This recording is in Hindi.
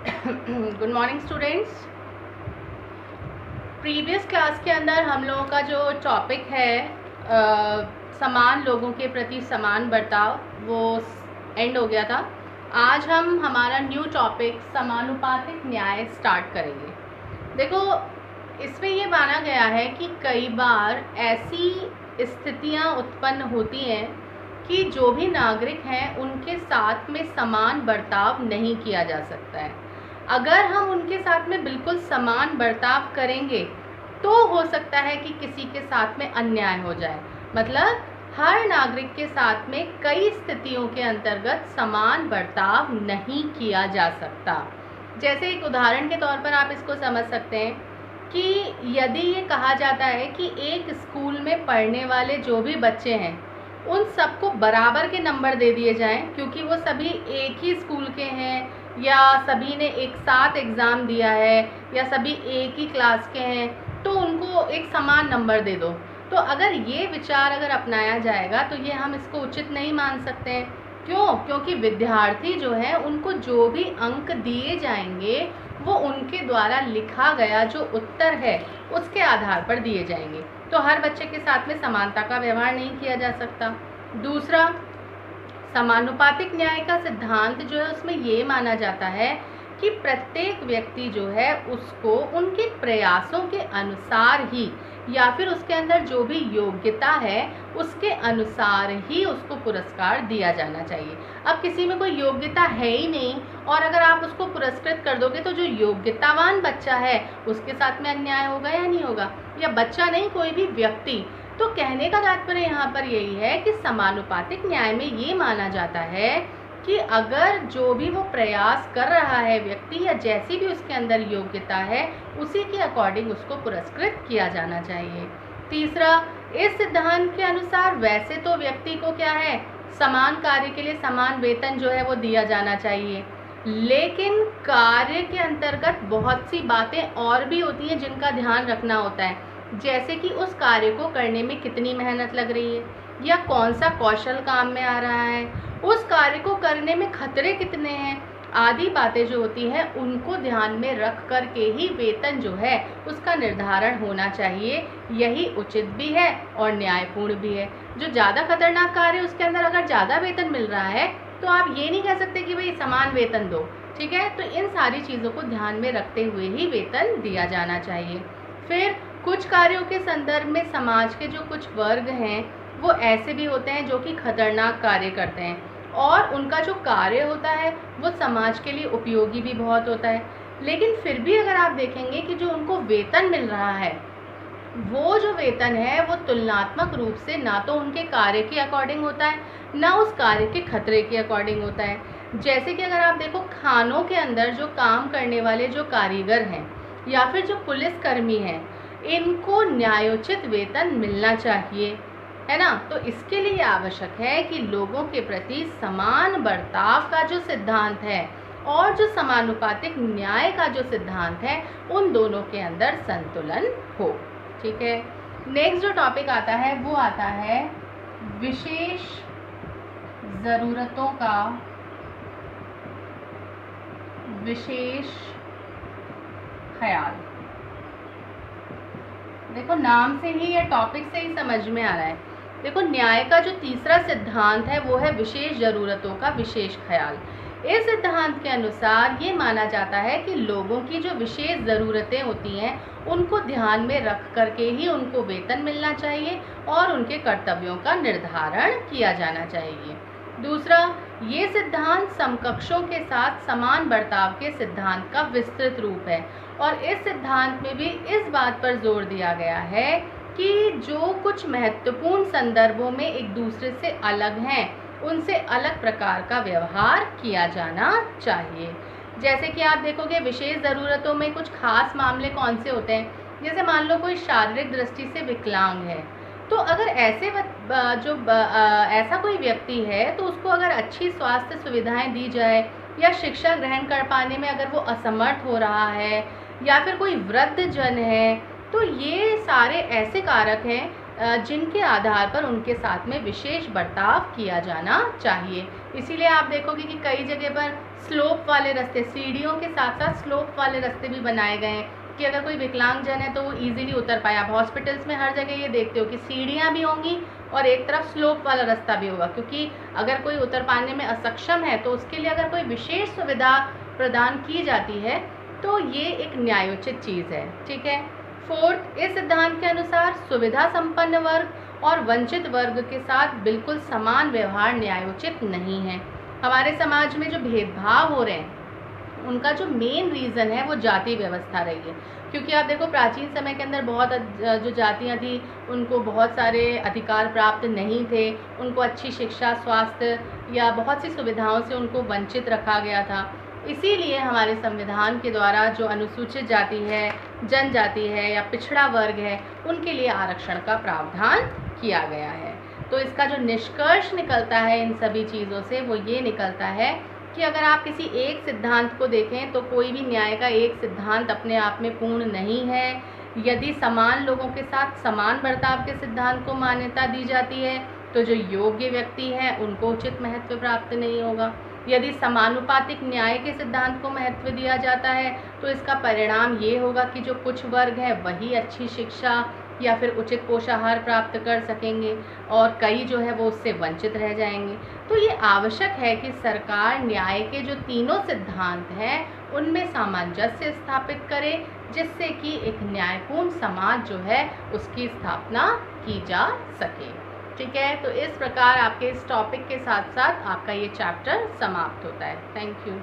Good morning students. Previous class के अंदर हम लोगों का जो टॉपिक है समान लोगों के प्रति समान बर्ताव, वो एंड हो गया था। आज हम हमारा न्यू टॉपिक समानुपातिक न्याय स्टार्ट करेंगे। देखो, इसमें ये माना गया है कि कई बार ऐसी स्थितियां उत्पन्न होती हैं कि जो भी नागरिक हैं उनके साथ में समान बर्ताव नहीं किया जा सकता है। अगर हम उनके साथ में बिल्कुल समान बर्ताव करेंगे तो हो सकता है कि किसी के साथ में अन्याय हो जाए। मतलब हर नागरिक के साथ में कई स्थितियों के अंतर्गत समान बर्ताव नहीं किया जा सकता। जैसे एक उदाहरण के तौर पर आप इसको समझ सकते हैं कि यदि ये कहा जाता है कि एक स्कूल में पढ़ने वाले जो भी बच्चे हैं उन सबको बराबर के नंबर दे दिए जाएं, क्योंकि वो सभी एक ही स्कूल के हैं या सभी ने एक साथ एग्ज़ाम दिया है या सभी एक ही क्लास के हैं, तो उनको एक समान नंबर दे दो। तो अगर ये विचार अगर अपनाया जाएगा तो ये हम इसको उचित नहीं मान सकते हैं। क्यों? क्योंकि विद्यार्थी जो है उनको जो भी अंक दिए जाएंगे वो उनके द्वारा लिखा गया जो उत्तर है उसके आधार पर दिए जाएंगे। तो हर बच्चे के साथ में समानता का व्यवहार नहीं किया जा सकता। दूसरा, समानुपातिक न्याय का सिद्धांत जो है उसमें ये माना जाता है कि प्रत्येक व्यक्ति जो है उसको उनके प्रयासों के अनुसार ही या फिर उसके अंदर जो भी योग्यता है उसके अनुसार ही उसको पुरस्कार दिया जाना चाहिए। अब किसी में कोई योग्यता है ही नहीं और अगर आप उसको पुरस्कृत कर दोगे तो जो योग्यतावान बच्चा है उसके साथ में अन्याय होगा या नहीं होगा? या बच्चा नहीं, कोई भी व्यक्ति। तो कहने का तात्पर्य यहाँ पर यही है कि समानुपातिक न्याय में ये माना जाता है कि अगर जो भी वो प्रयास कर रहा है व्यक्ति या जैसी भी उसके अंदर योग्यता है उसी के अकॉर्डिंग उसको पुरस्कृत किया जाना चाहिए। तीसरा, इस सिद्धांत के अनुसार वैसे तो व्यक्ति को क्या है, समान कार्य के लिए समान वेतन जो है वो दिया जाना चाहिए, लेकिन कार्य के अंतर्गत बहुत सी बातें और भी होती हैं जिनका ध्यान रखना होता है। जैसे कि उस कार्य को करने में कितनी मेहनत लग रही है या कौन सा कौशल काम में आ रहा है, उस कार्य को करने में खतरे कितने हैं, आदि बातें जो होती हैं उनको ध्यान में रख कर के ही वेतन जो है उसका निर्धारण होना चाहिए। यही उचित भी है और न्यायपूर्ण भी है। जो ज़्यादा खतरनाक कार्य है उसके अंदर अगर ज़्यादा वेतन मिल रहा है तो आप ये नहीं कह सकते कि भाई समान वेतन दो, ठीक है? तो इन सारी चीज़ों को ध्यान में रखते हुए ही वेतन दिया जाना चाहिए। फिर कुछ कार्यों के संदर्भ में समाज के जो कुछ वर्ग हैं वो ऐसे भी होते हैं जो कि खतरनाक कार्य करते हैं और उनका जो कार्य होता है वो समाज के लिए उपयोगी भी बहुत होता है, लेकिन फिर भी अगर आप देखेंगे कि जो उनको वेतन मिल रहा है वो जो वेतन है वो तुलनात्मक रूप से ना तो उनके कार्य के अकॉर्डिंग होता है ना उस कार्य के खतरे के अकॉर्डिंग होता है। जैसे कि अगर आप देखो, खानों के अंदर जो काम करने वाले जो कारीगर हैं या फिर जो पुलिसकर्मी हैं, इनको न्यायोचित वेतन मिलना चाहिए, है ना? तो इसके लिए आवश्यक है कि लोगों के प्रति समान बर्ताव का जो सिद्धांत है और जो समानुपातिक न्याय का जो सिद्धांत है उन दोनों के अंदर संतुलन हो। ठीक है, नेक्स्ट जो टॉपिक आता है वो आता है विशेष ज़रूरतों का विशेष ख्याल। देखो, नाम से ही या टॉपिक से ही समझ में आ रहा है। देखो, न्याय का जो तीसरा सिद्धांत है वो है विशेष ज़रूरतों का विशेष ख्याल। इस सिद्धांत के अनुसार ये माना जाता है कि लोगों की जो विशेष ज़रूरतें होती हैं उनको ध्यान में रख करके ही उनको वेतन मिलना चाहिए और उनके कर्तव्यों का निर्धारण किया जाना चाहिए। दूसरा, ये सिद्धांत समकक्षों के साथ समान बर्ताव के सिद्धांत का विस्तृत रूप है और इस सिद्धांत में भी इस बात पर जोर दिया गया है कि जो कुछ महत्वपूर्ण संदर्भों में एक दूसरे से अलग हैं उनसे अलग प्रकार का व्यवहार किया जाना चाहिए। जैसे कि आप देखोगे विशेष ज़रूरतों में कुछ खास मामले कौन से होते हैं, जैसे मान लो कोई शारीरिक दृष्टि से विकलांग है, तो अगर ऐसा कोई व्यक्ति है तो उसको अगर अच्छी स्वास्थ्य सुविधाएं दी जाए या शिक्षा ग्रहण कर पाने में अगर वो असमर्थ हो रहा है या फिर कोई वृद्ध जन है, तो ये सारे ऐसे कारक हैं जिनके आधार पर उनके साथ में विशेष बर्ताव किया जाना चाहिए। इसीलिए आप देखोगे कि कई जगह पर स्लोप वाले रास्ते, सीढ़ियों के साथ साथ स्लोप वाले रास्ते भी बनाए गए हैं कि अगर कोई विकलांगजन है तो वो ईजिली उतर पाए। आप हॉस्पिटल्स में हर जगह ये देखते हो कि सीढ़ियाँ भी होंगी और एक तरफ स्लोप वाला रास्ता भी होगा, क्योंकि अगर कोई उतर पाने में असक्षम है तो उसके लिए अगर कोई विशेष सुविधा प्रदान की जाती है तो ये एक न्यायोचित चीज़ है। ठीक है। फोर्थ, इस सिद्धांत के अनुसार सुविधा संपन्न वर्ग और वंचित वर्ग के साथ बिल्कुल समान व्यवहार न्यायोचित नहीं है। हमारे समाज में जो भेदभाव हो रहे हैं उनका जो मेन रीज़न है वो जाति व्यवस्था रही है, क्योंकि आप देखो प्राचीन समय के अंदर बहुत जो जातियाँ थी उनको बहुत सारे अधिकार प्राप्त नहीं थे, उनको अच्छी शिक्षा, स्वास्थ्य या बहुत सी सुविधाओं से उनको वंचित रखा गया था। इसीलिए हमारे संविधान के द्वारा जो अनुसूचित जाति है, जनजाति है या पिछड़ा वर्ग है उनके लिए आरक्षण का प्रावधान किया गया है। तो इसका जो निष्कर्ष निकलता है इन सभी चीज़ों से वो ये निकलता है कि अगर आप किसी एक सिद्धांत को देखें तो कोई भी न्याय का एक सिद्धांत अपने आप में पूर्ण नहीं है। यदि समान लोगों के साथ समान बर्ताव के सिद्धांत को मान्यता दी जाती है तो जो योग्य व्यक्ति हैं उनको उचित महत्व प्राप्त नहीं होगा। यदि समानुपातिक न्याय के सिद्धांत को महत्व दिया जाता है तो इसका परिणाम ये होगा कि जो कुछ वर्ग है वही अच्छी शिक्षा या फिर उचित पोषाहार प्राप्त कर सकेंगे और कई जो है वो उससे वंचित रह जाएंगे। तो ये आवश्यक है कि सरकार न्याय के जो तीनों सिद्धांत हैं उनमें सामंजस्य स्थापित करे, जिससे कि एक न्यायपूर्ण समाज जो है उसकी स्थापना की जा सके। ठीक है। तो इस प्रकार आपके इस टॉपिक के साथ साथ आपका ये चैप्टर समाप्त होता है। Thank you.